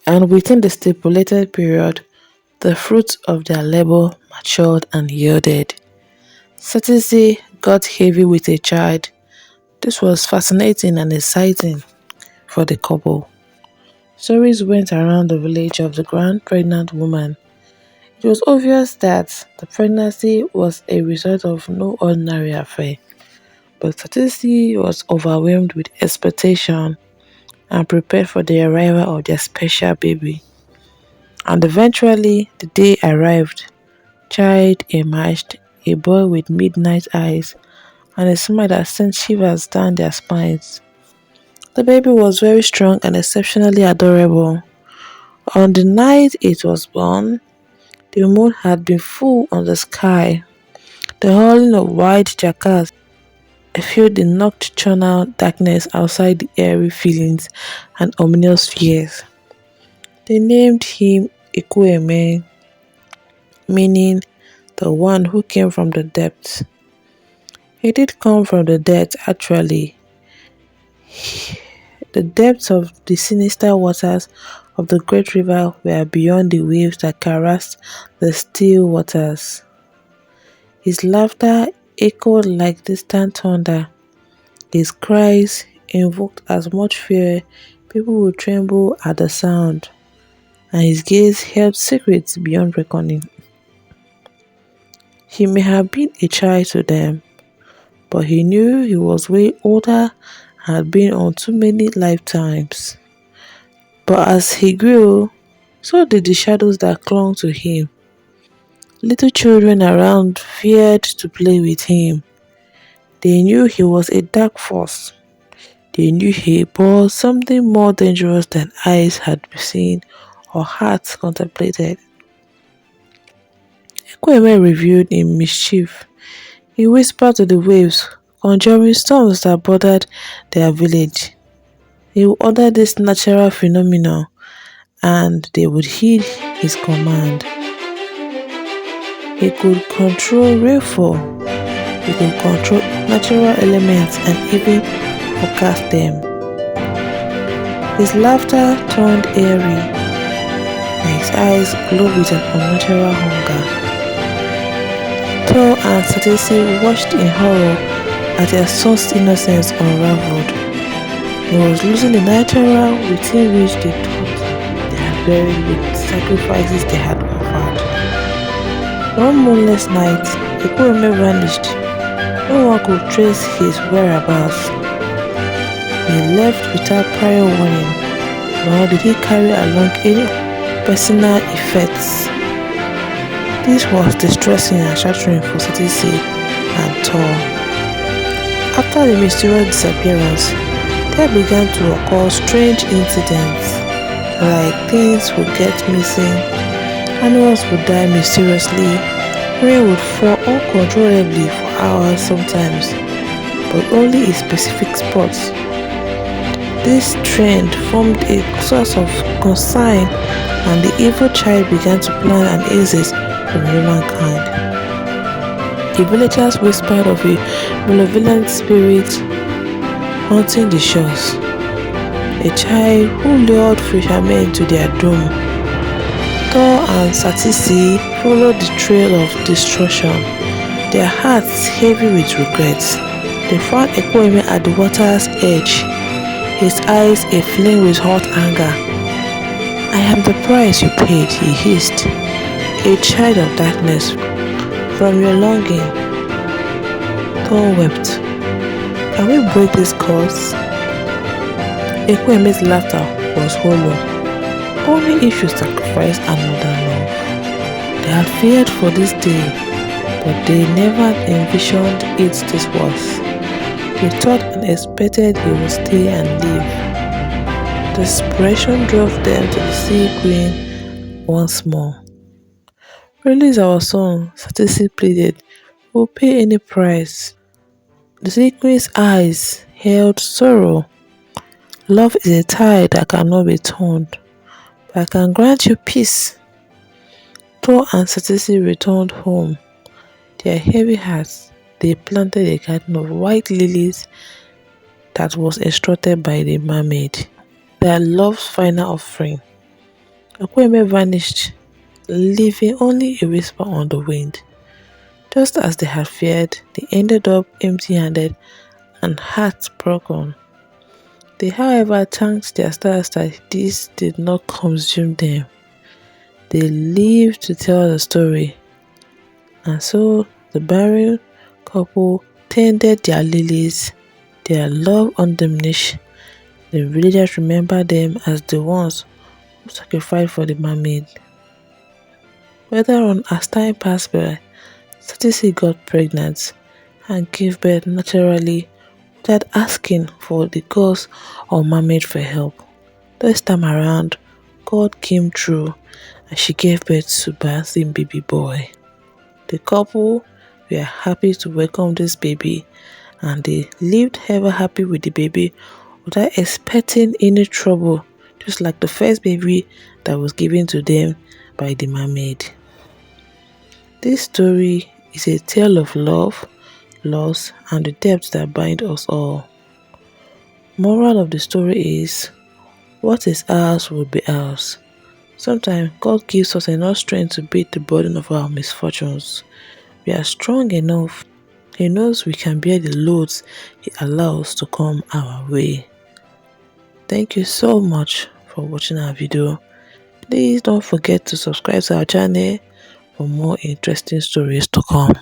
and within the stipulated period, the fruits of their labor matured and yielded. Saturday got heavy with a child. This was fascinating and exciting for the couple. Stories went around the village of the grand pregnant woman. It was obvious that the pregnancy was a result of no ordinary affair, but Saturday was overwhelmed with expectation and prepared for the arrival of their special baby. And eventually, the day arrived. Child emerged, a boy with midnight eyes and a smile that sent shivers down their spines. The baby was very strong and exceptionally adorable. On the night it was born, the moon had been full on the sky. The howling of white jackals filled the nocturnal darkness outside the eerie feelings and ominous fears. They named him Ekweme, meaning the one who came from the depths. He did come from the depths actually, the depths of the sinister waters of the great river were beyond the waves that caressed the still waters. His laughter echoed like distant thunder. His cries invoked as much fear people would tremble at the sound, and his gaze held secrets beyond reckoning. He may have been a child to them, but he knew he was way older and had been on too many lifetimes. But as he grew, so did the shadows that clung to him. Little children around feared to play with him. They knew he was a dark force. They knew he bore something more dangerous than eyes had seen or hearts contemplated. Ekweme revealed in mischief. He whispered to the waves, conjuring storms that bothered their village. He would order this natural phenomenon, and they would heed his command. He could control rainfall, he could control natural elements and even forecast them. His laughter turned airy, and his eyes glowed with an unnatural hunger. Thor and Satesi watched in horror as their son's innocence unraveled. He was losing the natural within which they thought they had buried with the sacrifices they had offered. One moonless night, Ekweme vanished. No one could trace his whereabouts. He left without prior warning, nor did he carry along any personal effects. This was distressing and shattering for Satesi and Thor. After the mysterious disappearance, there began to occur strange incidents, like things would get missing, animals would die mysteriously, rain would fall uncontrollably for hours sometimes, but only in specific spots. This trend formed a source of concern, and the evil child began to plan an exit from humankind. The villagers whispered of a malevolent spirit haunting the shores, a child who lured fishermen to their doom. Thor and Satisi followed the trail of destruction, their hearts heavy with regrets. They found Ekweme at the water's edge, his eyes aflame with hot anger. "I am the price you paid," he hissed, "a child of darkness, from your longing." Thor wept. "Can we break this curse?" Ekweme's laughter was hollow. "Only if you sacrifice another love." They had feared for this day, but they never envisioned it this worse. They thought and expected he would stay and live. Desperation drove them to the Sea Queen once more. "Release our son," Satisi pleaded. "We'll pay any price." The Sea Queen's eyes held sorrow. "Love is a tide that cannot be turned, but I can grant you peace." Thor and Satisi returned home. Their heavy hearts, they planted a garden of white lilies that was instructed by the mermaid, their love's final offering. Akweme vanished, leaving only a whisper on the wind. Just as they had feared, they ended up empty-handed and heartbroken. They, however, thanked their stars that this did not consume them. They lived to tell the story, and so the barren couple tended their lilies, their love undiminished. The villagers remember them as the ones who sacrificed for the mermaid. Later on, as time passed by, Stacy got pregnant and gave birth naturally without asking for the gods or mermaid for help. This time around, God came through and she gave birth to a bouncing baby boy. The couple were happy to welcome this baby and they lived ever happy with the baby without expecting any trouble, just like the first baby that was given to them by the mermaid. This story is a tale of love, loss, and the depths that bind us all. Moral of the story is, what is ours will be ours. Sometimes God gives us enough strength to bear the burden of our misfortunes. We are strong enough. He knows we can bear the loads He allows to come our way. Thank you so much for watching our video. Please don't forget to subscribe to our channel for more interesting stories to come.